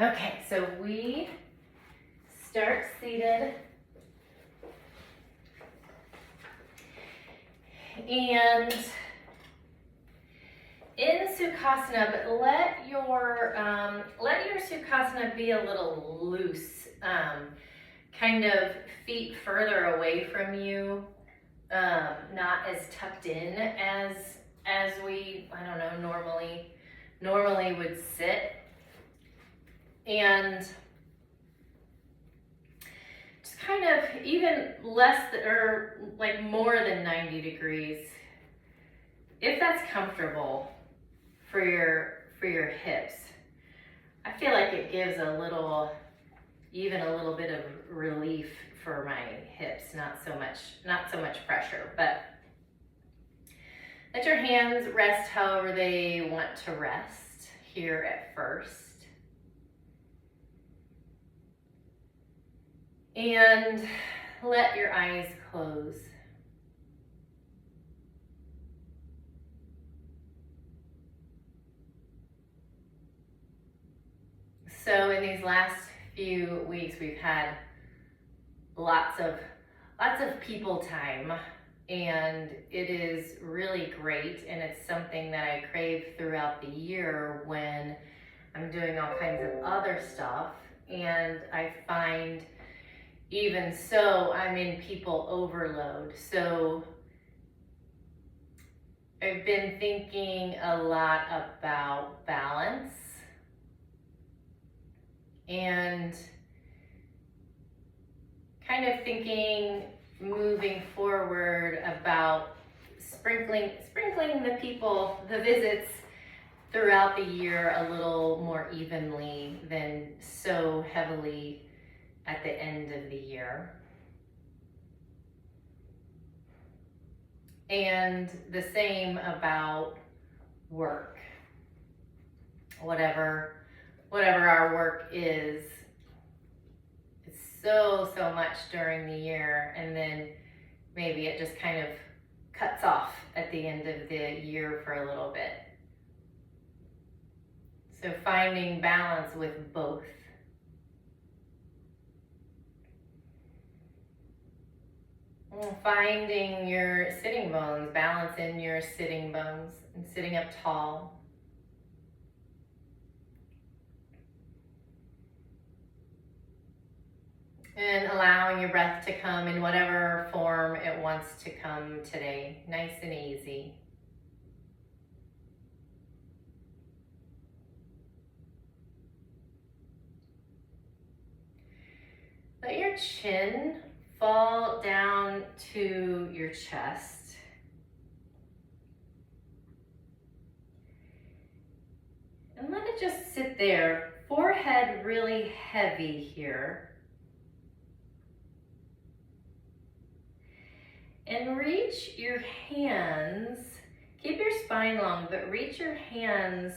Okay, so we start seated. And in Sukhasana, but let your Sukhasana be a little loose, kind of feet further away from you, not as tucked in as we, I don't know, normally would sit. And just kind of even less or like more than 90 degrees, if that's comfortable for your hips. I feel like it gives a little bit of relief for my hips, not so much pressure, but let your hands rest however they want to rest here at first. And let your eyes close. So in these last few weeks, we've had lots of people time, and it is really great, and it's something that I crave throughout the year when I'm doing all kinds of other stuff. And I find even so, I'm in people overload. So I've been thinking a lot about balance and kind of thinking moving forward about sprinkling the visits throughout the year a little more evenly than so heavily at the end of the year. And the same about work. Whatever our work is, it's so much during the year, and then maybe it just kind of cuts off at the end of the year for a little bit. So finding balance with both. Finding your sitting bones, balance in your sitting bones, and sitting up tall. And allowing your breath to come in whatever form it wants to come today, nice and easy. Let your chin fall down to your chest. And let it just sit there. Forehead really heavy here. And reach your hands, keep your spine long, but reach your hands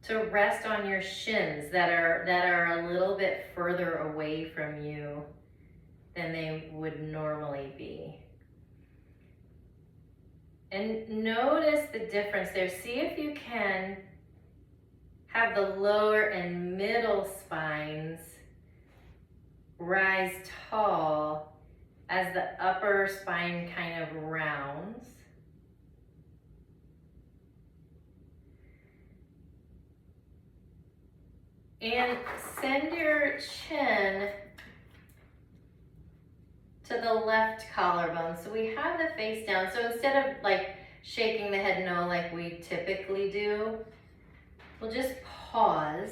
to rest on your shins that are a little bit further away from you than they would normally be. And notice the difference there. See if you can have the lower and middle spines rise tall as the upper spine kind of rounds. And send your chin to the left collarbone. So we have the face down. So instead of like shaking the head no like we typically do, we'll just pause.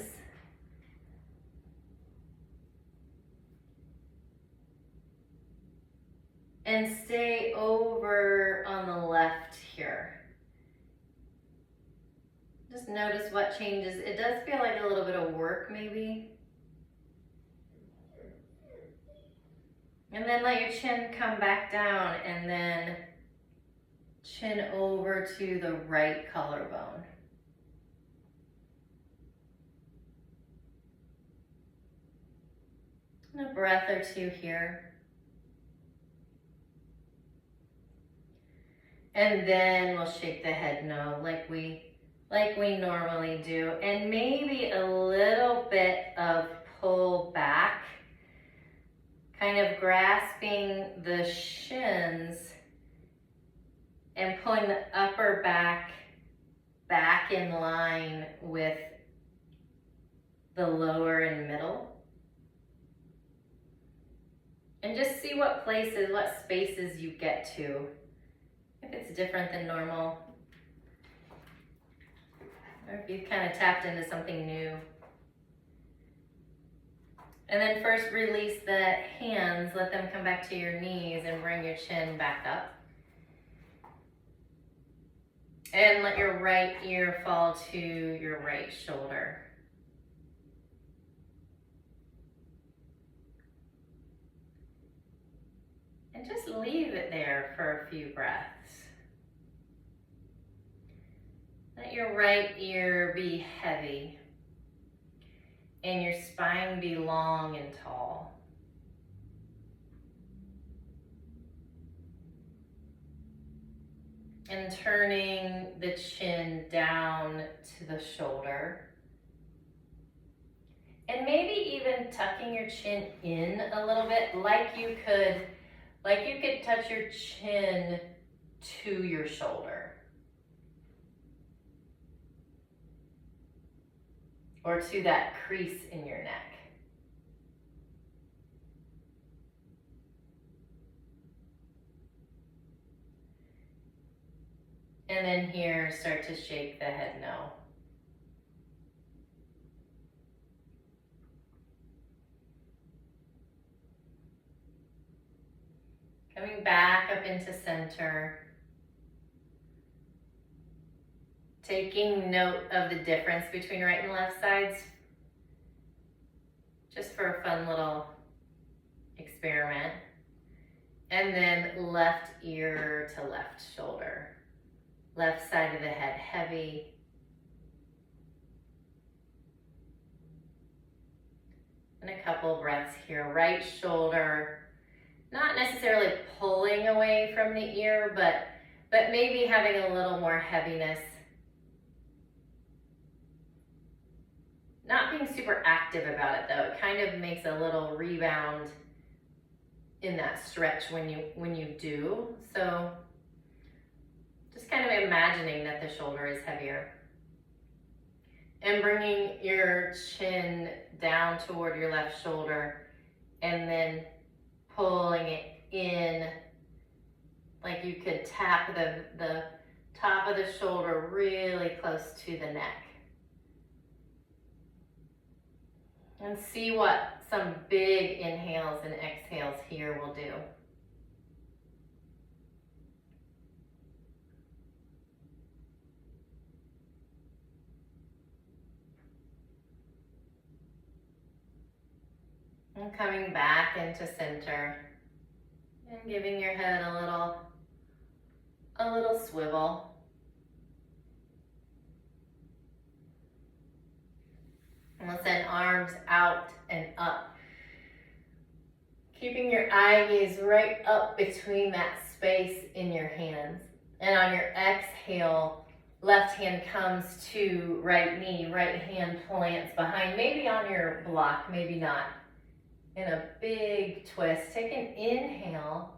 And stay over on the left here. Just notice what changes. It does feel like a little bit of work maybe. And then let your chin come back down, and then chin over to the right collarbone. And a breath or two here. And then we'll shake the head no, like we like we normally do, and maybe a little bit of pull back, kind of grasping the shins and pulling the upper back in line with the lower and middle. And just see what places, what spaces you get to. If it's different than normal, or if you've kind of tapped into something new. And then first release the hands, let them come back to your knees and bring your chin back up. And let your right ear fall to your right shoulder. And just leave it there for a few breaths. Let your right ear be heavy and your spine be long and tall. And turning the chin down to the shoulder. And maybe even tucking your chin in a little bit, like you could touch your chin to your shoulder. Or to that crease in your neck. And then here, start to shake the head no. Coming back up into center. Taking note of the difference between right and left sides. Just for a fun little experiment. And then left ear to left shoulder. Left side of the head heavy. And a couple breaths here. Right shoulder, not necessarily pulling away from the ear, but maybe having a little more heaviness. Not being super active about it though. It kind of makes a little rebound in that stretch when you do. So just kind of imagining that the shoulder is heavier. And bringing your chin down toward your left shoulder and then pulling it in like you could tap the top of the shoulder really close to the neck. And see what some big inhales and exhales here will do. And coming back into center and giving your head a little swivel. And we'll send arms out and up. Keeping your eye gaze right up between that space in your hands. And on your exhale, left hand comes to right knee, right hand plants behind, maybe on your block, maybe not. In a big twist, take an inhale.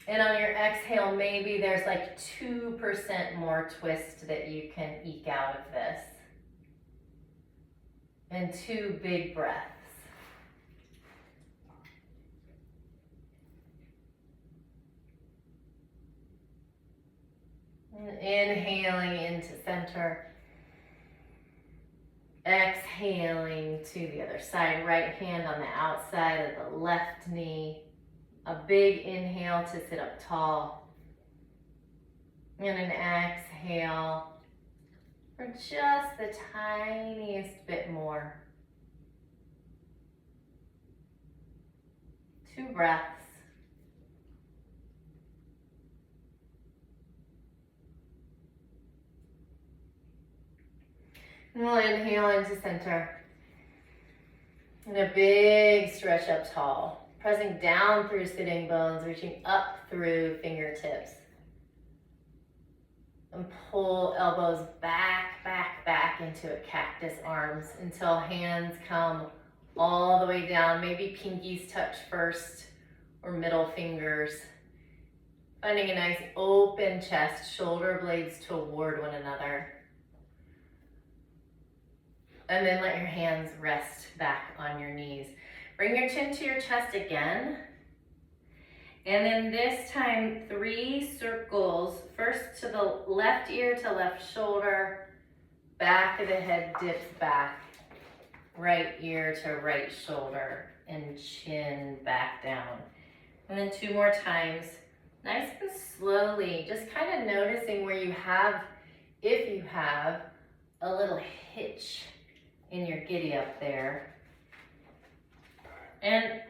And on your exhale, maybe there's like 2% more twist that you can eke out of this. And 2 big breaths. And inhaling into center. Exhaling to the other side. Right hand on the outside of the left knee. A big inhale to sit up tall. And an exhale for just the tiniest bit more. 2 breaths. And we'll inhale into center. And a big stretch up tall. Pressing down through sitting bones, reaching up through fingertips. And pull elbows back, back, back into a cactus arms until hands come all the way down. Maybe pinkies touch first or middle fingers. Finding a nice open chest, shoulder blades toward one another. And then let your hands rest back on your knees. Bring your chin to your chest again. And then this time, 3 circles. First to the left ear to left shoulder, back of the head dips back, right ear to right shoulder, and chin back down. And then 2 more times, nice and slowly, just kind of noticing where you have, if you have, a little hitch in your giddy up there. And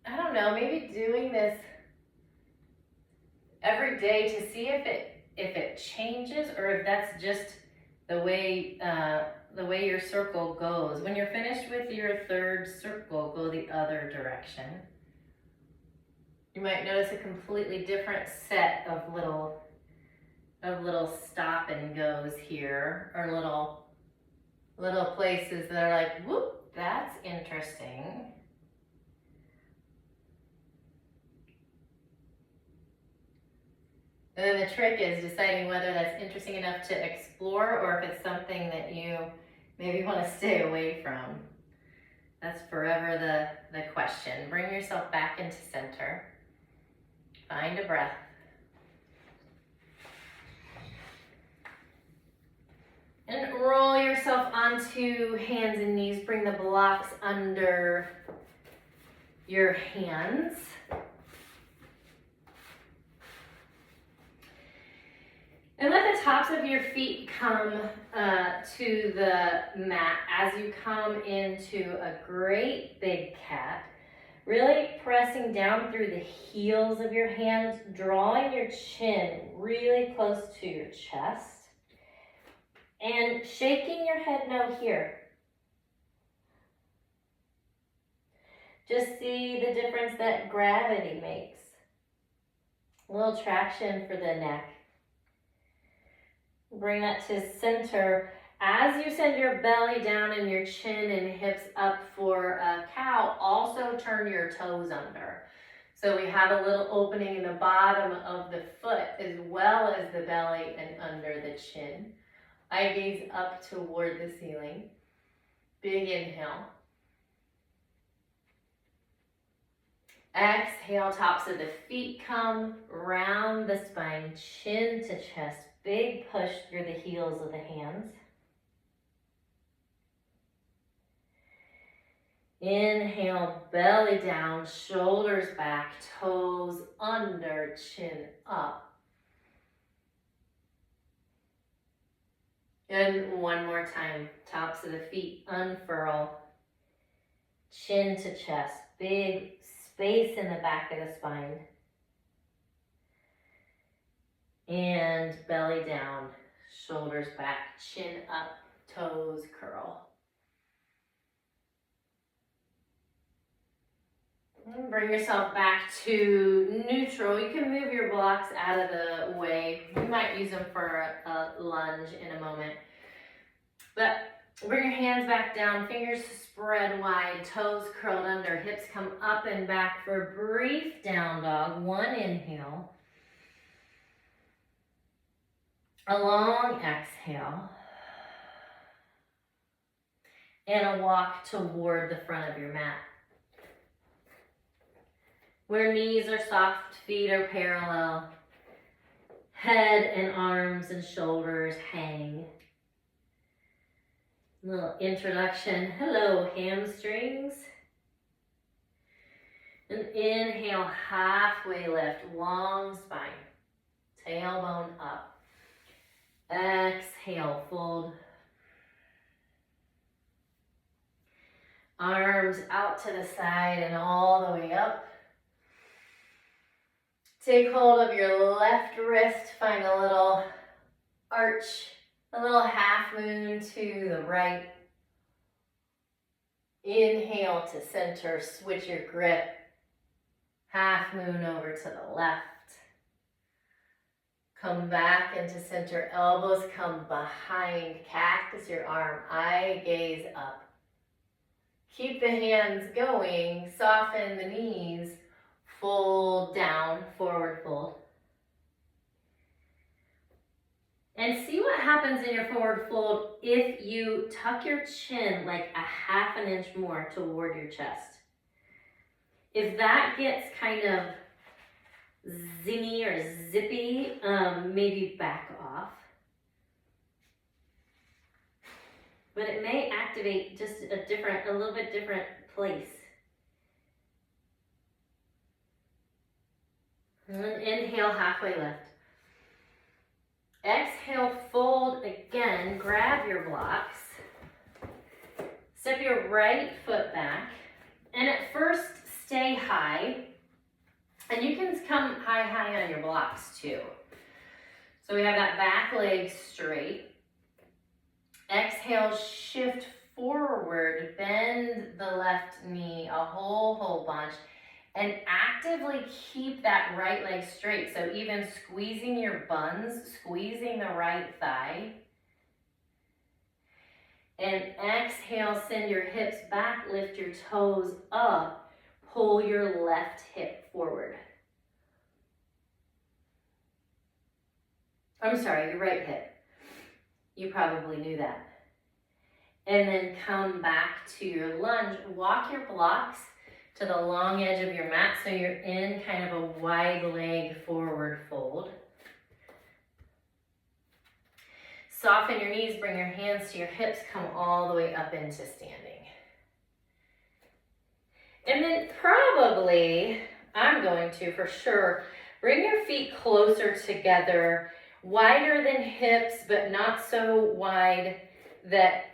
I don't know, maybe doing this every day to see if it changes or if that's just the way your circle goes. When you're finished with your 3rd circle, go the other direction. You might notice a completely different set of little stop and goes here, or little places that are like, whoop, that's interesting. And then the trick is deciding whether that's interesting enough to explore or if it's something that you maybe want to stay away from. That's forever the question. Bring yourself back into center. Find a breath. And roll yourself onto hands and knees. Bring the blocks under your hands. And let the tops of your feet come to the mat as you come into a great big cat. Really pressing down through the heels of your hands, drawing your chin really close to your chest. And shaking your head no here. Just see the difference that gravity makes. A little traction for the neck. Bring that to center. As you send your belly down and your chin and hips up for a cow, also turn your toes under. So we have a little opening in the bottom of the foot as well as the belly and under the chin. Eye gaze up toward the ceiling. Big inhale. Exhale, tops of the feet come, round the spine, chin to chest. Big push through the heels of the hands. Inhale, belly down, shoulders back, toes under, chin up. And one more time, tops of the feet unfurl, chin to chest, big space in the back of the spine. And belly down, shoulders back, chin up, toes curl. And bring yourself back to neutral. You can move your blocks out of the way. You might use them for a lunge in a moment. But bring your hands back down, fingers spread wide, toes curled under, hips come up and back for a brief down dog. One inhale. A long exhale. And a walk toward the front of your mat. Where knees are soft, feet are parallel. Head and arms and shoulders hang. Little introduction. Hello, hamstrings. And inhale, halfway lift, long spine. Tailbone up. Exhale, fold. Arms out to the side and all the way up. Take hold of your left wrist, find a little arch, a little half moon to the right. Inhale to center, switch your grip. Half moon over to the left. Come back into center, elbows come behind, cactus your arm, eye gaze up. Keep the hands going, soften the knees, fold down, forward fold. And see what happens in your forward fold if you tuck your chin like a half an inch more toward your chest. If that gets kind of zingy or zippy, maybe back off. But it may activate just a little bit different place. And then inhale, halfway lift. Exhale, fold again, grab your blocks. Step your right foot back. And at first, stay high. And you can come high on your blocks too. So we have that back leg straight. Exhale, shift forward, bend the left knee a whole bunch, and actively keep that right leg straight. So even squeezing your buns, squeezing the right thigh. And exhale, send your hips back, lift your toes up, pull your left hip forward. I'm sorry, your right hip. You probably knew that. And then come back to your lunge. Walk your blocks to the long edge of your mat so you're in kind of a wide leg forward fold. Soften your knees, bring your hands to your hips, come all the way up into standing. And then probably, I'm going to for sure, bring your feet closer together, wider than hips, but not so wide that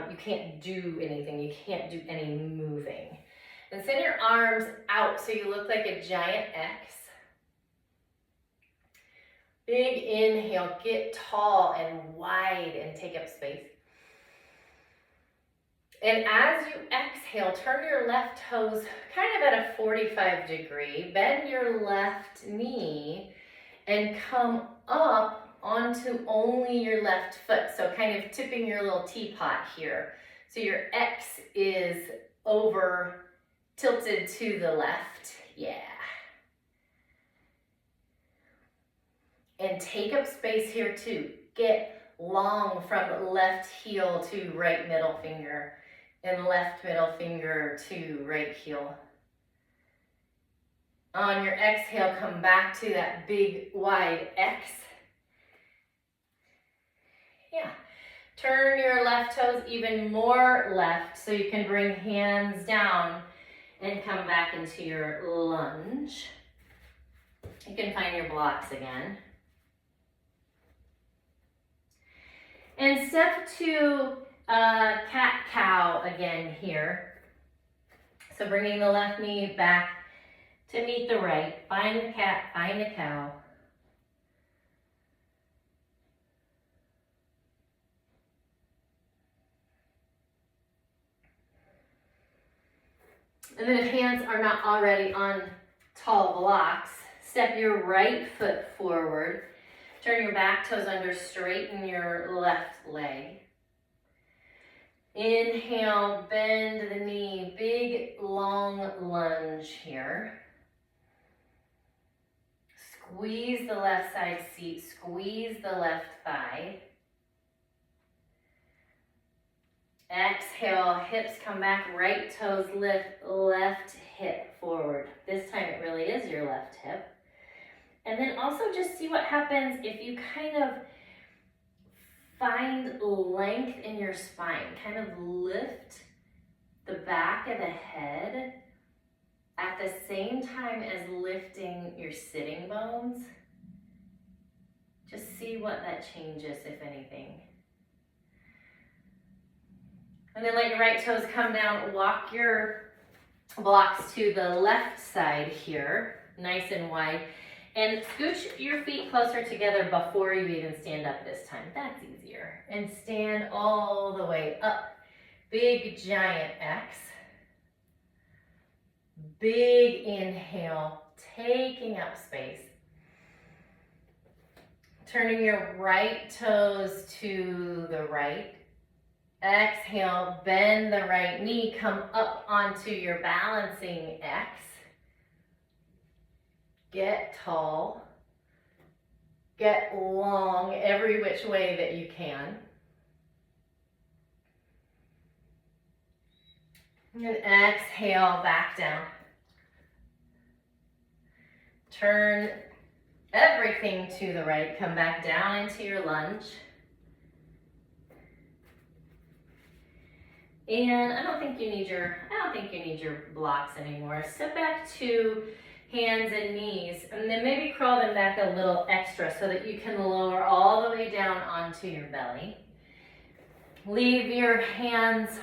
you can't do anything. You can't do any moving. And send your arms out so you look like a giant X. Big inhale, get tall and wide and take up space. And as you exhale, turn your left toes kind of at a 45 degree, bend your left knee and come up onto only your left foot. So kind of tipping your little teapot here. So your X is over, tilted to the left. Yeah. And take up space here too. Get long from left heel to right middle finger and left middle finger to right heel. On your exhale, come back to that big wide X. Yeah. Turn your left toes even more left so you can bring hands down and come back into your lunge. You can find your blocks again. And step to cat-cow again here. So bringing the left knee back to meet the right. Find the cat, find the cow. And then if hands are not already on tall blocks, step your right foot forward. Turn your back toes under, straighten your left leg. Inhale, bend the knee, big long lunge here. Squeeze the left side seat, squeeze the left thigh. Exhale, hips come back, right toes lift, left hip forward. This time it really is your left hip. And then also just see what happens if you kind of find length in your spine. Kind of lift the back of the head at the same time as lifting your sitting bones. Just see what that changes, if anything. And then let your right toes come down. Walk your blocks to the left side here, nice and wide. And scooch your feet closer together before you even stand up this time. That's easier. And stand all the way up. Big giant X. Big inhale, taking up space. Turning your right toes to the right. Exhale, bend the right knee, come up onto your balancing X. Get tall. Get long every which way that you can. And exhale, back down. Turn everything to the right. Come back down into your lunge. And I don't think you need your blocks anymore. Step back to hands and knees, and then maybe crawl them back a little extra so that you can lower all the way down onto your belly. Leave your hands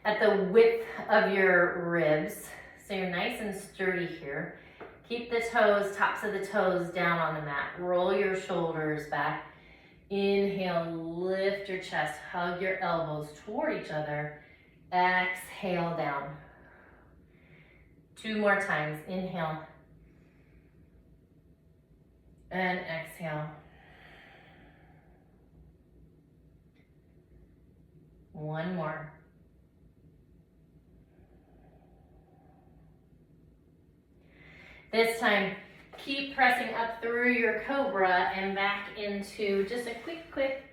at the width of your ribs, so you're nice and sturdy here. Keep the toes, tops of the toes down on the mat. Roll your shoulders back. Inhale, lift your chest, hug your elbows toward each other. Exhale down. 2 more times. Inhale. And exhale. 1 more. This time, keep pressing up through your cobra and back into just a quick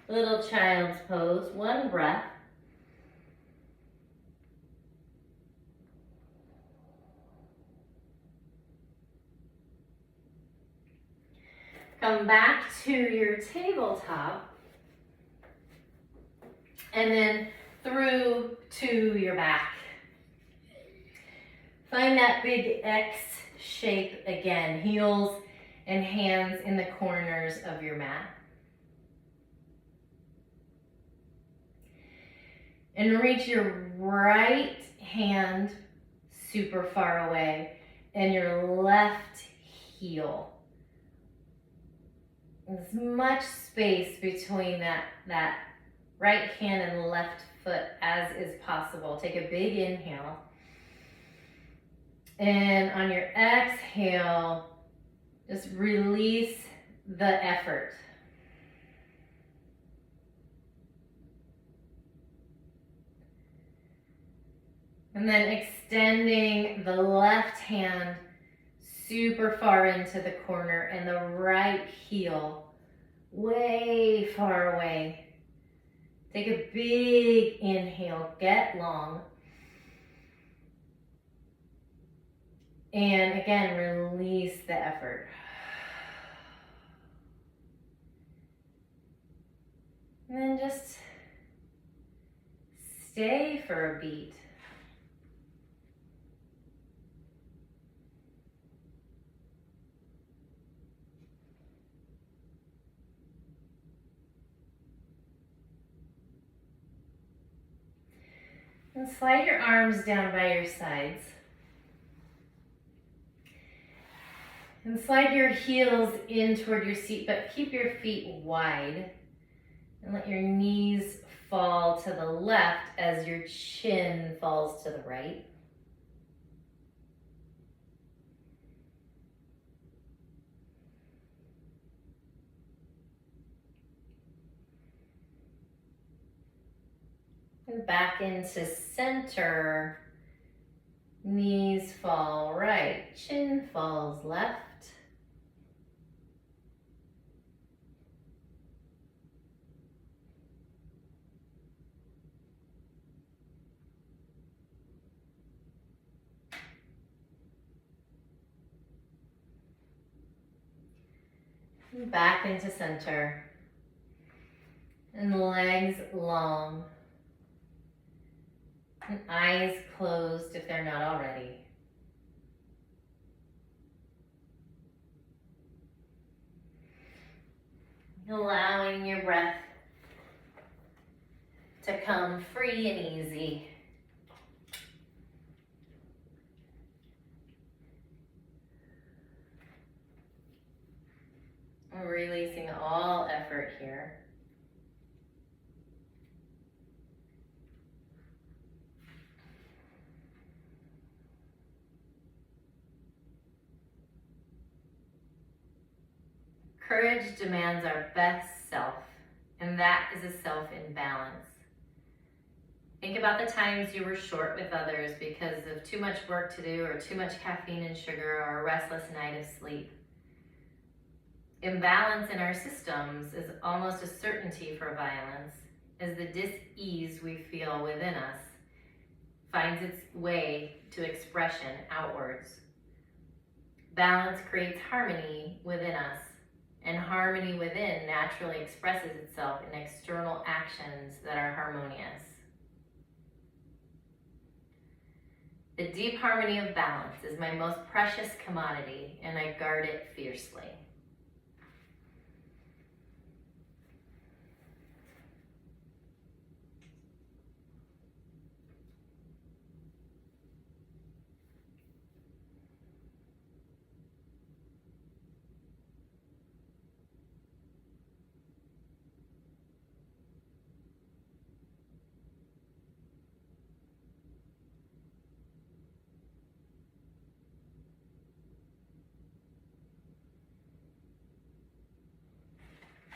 little child's pose. 1 breath. Come back to your tabletop and then through to your back. Find that big X shape again, heels and hands in the corners of your mat. And reach your right hand super far away and your left heel. As much space between that right hand and left foot as is possible. Take a big inhale. And on your exhale, just release the effort. And then extending the left hand super far into the corner and the right heel way far away. Take a big inhale, get long. And again, release the effort. And then just stay for a beat. And slide your arms down by your sides. And slide your heels in toward your seat, but keep your feet wide. And let your knees fall to the left as your chin falls to the right. And back into center. Knees fall right, chin falls left. And back into center. And legs long. And eyes closed if they're not already. Allowing your breath to come free and easy. Releasing all effort here. Courage demands our best self, and that is a self in balance. Think about the times you were short with others because of too much work to do or too much caffeine and sugar or a restless night of sleep. Imbalance in our systems is almost a certainty for violence, as the dis-ease we feel within us finds its way to expression outwards. Balance creates harmony within us, and harmony within naturally expresses itself in external actions that are harmonious. The deep harmony of balance is my most precious commodity, and I guard it fiercely.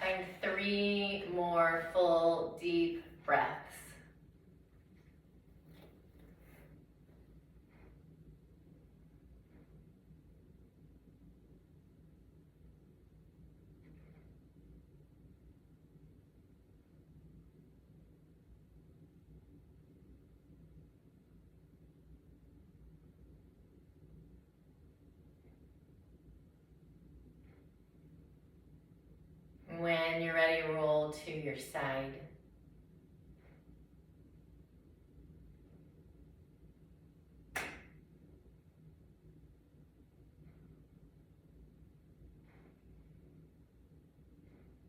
Find 3 more full, deep breaths. When you're ready, roll to your side.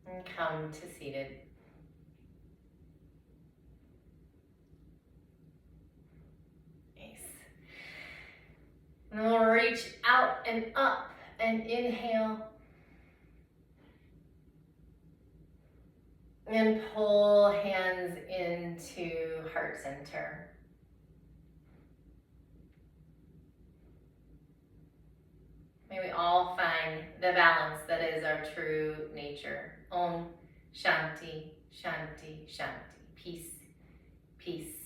And come to seated. Nice. And we'll reach out and up and inhale. And pull hands into heart center. May we all find the balance that is our true nature. Om Shanti, Shanti, Shanti. Peace, peace.